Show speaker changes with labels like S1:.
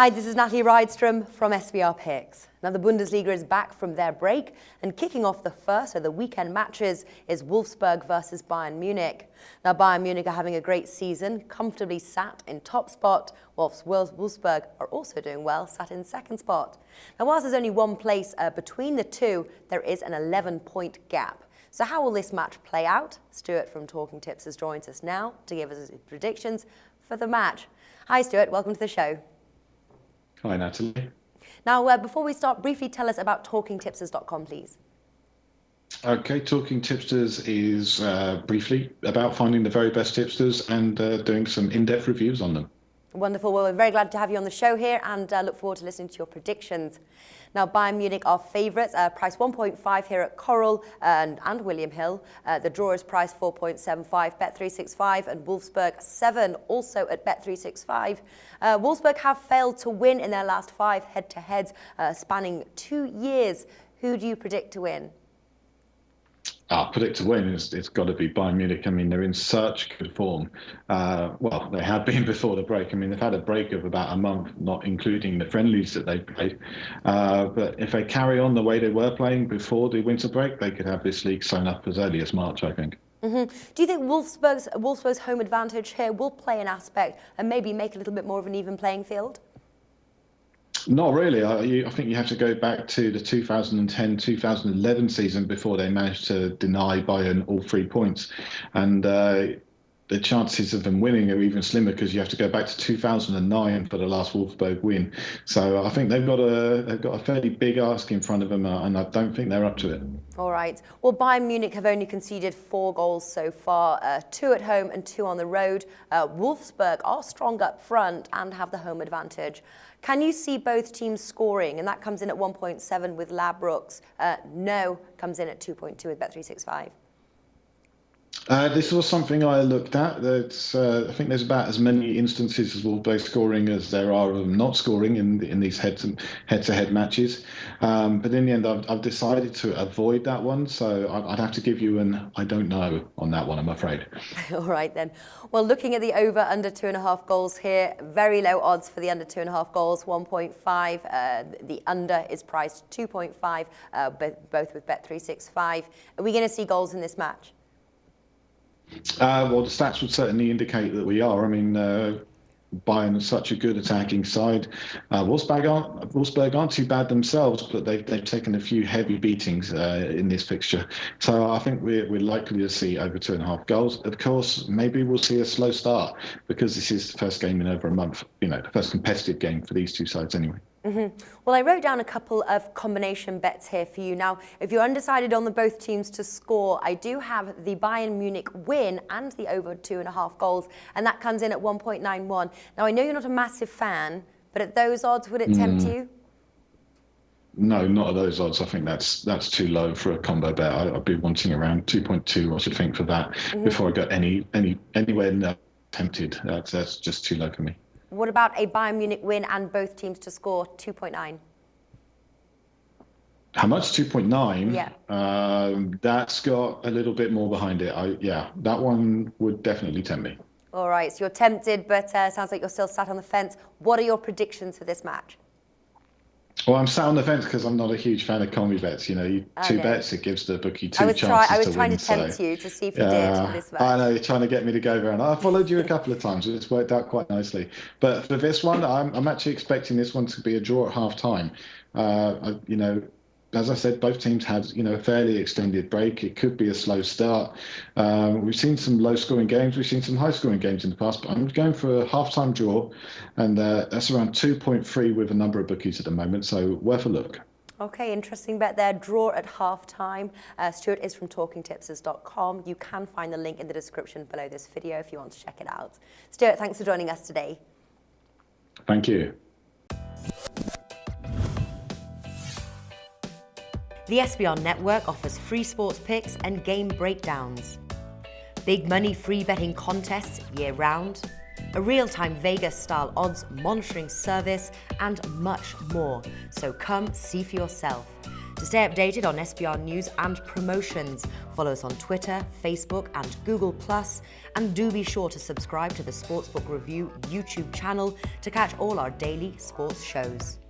S1: Hi, this is Natalie Rydstrom from SBR Picks. Now, the Bundesliga is back from their break, and kicking off the first of the weekend matches is Wolfsburg versus Bayern Munich. Now, Bayern Munich are having a great season, comfortably sat in top spot, whilst Wolfsburg are also doing well, sat in second spot. Now, whilst there's only one place between the two, there is an 11-point gap. So how will this match play out? Stuart from Talking Tips has joined us now to give us his predictions for the match. Hi, Stuart. Welcome to the show.
S2: Hi, Natalie.
S1: Now, before we start, briefly tell us about TalkingTipsters.com, please.
S2: Okay, Talking Tipsters is briefly about finding the very best tipsters and doing some in-depth reviews on them.
S1: Wonderful. Well, we're very glad to have you on the show here and look forward to listening to your predictions. Now, Bayern Munich are favourites, priced 1.5 here at Coral and William Hill. The draw is priced 4.75, Bet365, and Wolfsburg 7, also at Bet365. Wolfsburg have failed to win in their last 5 head-to-heads, spanning 2 years. Who do you predict to win?
S2: Predict to win, it's got to be Bayern Munich. I mean, they're in such good form. Well, they have been before the break. I mean, they've had a break of about a month, not including the friendlies that they played. But if they carry on the way they were playing before the winter break, they could have this league sewn up as early as March, I think.
S1: Mm-hmm. Do you think Wolfsburg's home advantage here will play an aspect and maybe make a little bit more of an even playing field?
S2: Not really. I think you have to go back to the 2010-2011 season before they managed to deny Bayern all 3 points. And the chances of them winning are even slimmer because you have to go back to 2009 for the last Wolfsburg win. So I think they've got a fairly big ask in front of them, and I don't think they're up to it.
S1: All right. Well, Bayern Munich have only conceded 4 goals so far, 2 at home and 2 on the road. Wolfsburg are strong up front and have the home advantage. Can you see both teams scoring? And that comes in at 1.7 with Labrooks. No comes in at 2.2 with Bet365.
S2: This was something I looked at. I think there's about as many instances of Wolfsburg scoring as there are of them not scoring in these head-to-head matches. But in the end, I've decided to avoid that one. So I'd have to give you an I don't know on that one, I'm afraid.
S1: All right, then. Well, looking at the over under 2.5 goals here, very low odds for the under 2.5 goals, 1.5. The under is priced 2.5, both with Bet365. Are we going to see goals in this match?
S2: Well, the stats would certainly indicate that we are. I mean, Bayern is such a good attacking side. Wolfsburg aren't too bad themselves, but they've taken a few heavy beatings in this fixture. So I think we're likely to see over 2.5 goals. Of course, maybe we'll see a slow start because this is the first game in over a month. You know, the first competitive game for these two sides anyway.
S1: Mm-hmm. Well, I wrote down a couple of combination bets here for you. Now, if you're undecided on the both teams to score, I do have the Bayern Munich win and the over 2.5 goals, and that comes in at 1.91. Now, I know you're not a massive fan, but at those odds, would it tempt you?
S2: No, not at those odds. I think that's too low for a combo bet. I'd be wanting around 2.2, I should think, for that before I got anywhere near tempted. That's just too low for me.
S1: What about a Bayern Munich win and both teams to score 2.9?
S2: How much? 2.9?
S1: Yeah.
S2: That's got a little bit more behind it. Yeah, that one would definitely tempt me.
S1: All right, so you're tempted, but sounds like you're still sat on the fence. What are your predictions for this match?
S2: Well, I'm sat on the fence because I'm not a huge fan of combi bets. You know, two bets, it gives the bookie two chances to win.
S1: I was trying to tempt you to see if you did for this match.
S2: I know, you're trying to get me to go there, and I followed you a couple of times. It's worked out quite nicely. But for this one, I'm actually expecting this one to be a draw at half-time. You know, as I said, both teams had, you know, a fairly extended break. It could be a slow start. We've seen some low-scoring games. We've seen some high-scoring games in the past. But I'm going for a half-time draw, and that's around 2.3 with a number of bookies at the moment. So worth a look.
S1: Okay, interesting bet there. Draw at half-time. Stuart is from TalkingTipsters.com. You can find the link in the description below this video if you want to check it out. Stuart, thanks for joining us today.
S2: Thank you.
S1: The SBR Network offers free sports picks and game breakdowns, big money free betting contests year-round, a real-time Vegas-style odds monitoring service, and much more. So come see for yourself. To stay updated on SBR news and promotions, follow us on Twitter, Facebook and Google+, and do be sure to subscribe to the Sportsbook Review YouTube channel to catch all our daily sports shows.